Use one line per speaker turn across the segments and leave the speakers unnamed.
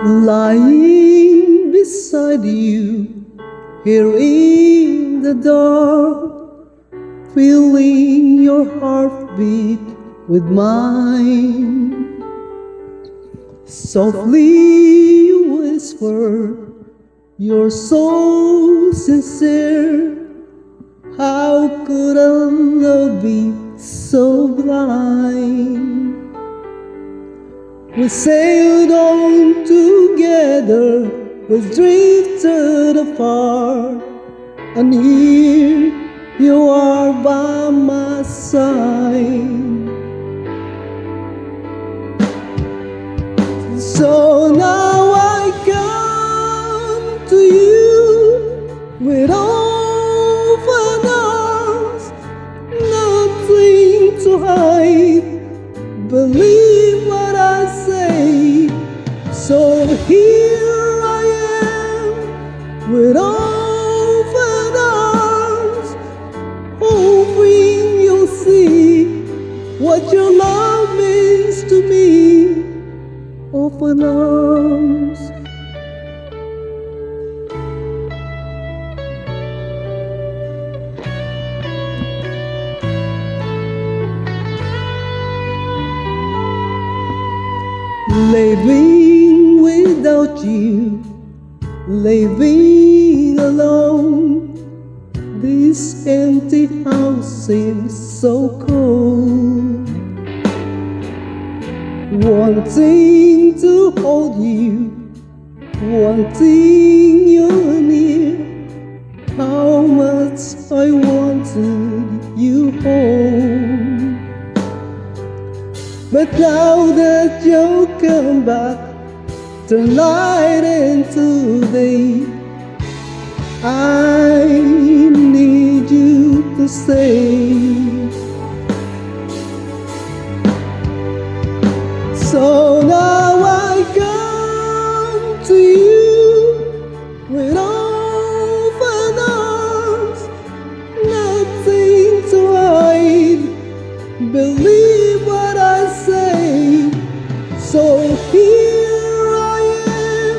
Lying beside you here in the dark, feeling your heartbeat with mine. Softly you whisper, you're so sincere. How could our love be so blind? We sailed on together, we drifted apart, and here you are by my side. So now I come to you with open arms, nothing to hide. Believe what I say. So here I am with open arms, hoping you'll see what your love means to me. Open arms. Living without you, living alone, this empty house seems so cold. Wanting to hold you, wanting you near, how much I wanted you home. But now that you've come back, turn night into day, I need you to stay. So now I come to you with open arms, nothing to hide. Believe what I say. So here I am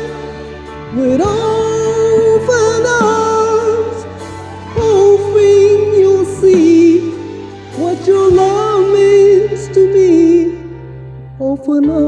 with open arms, hoping you'll see what your love means to me. Open arms.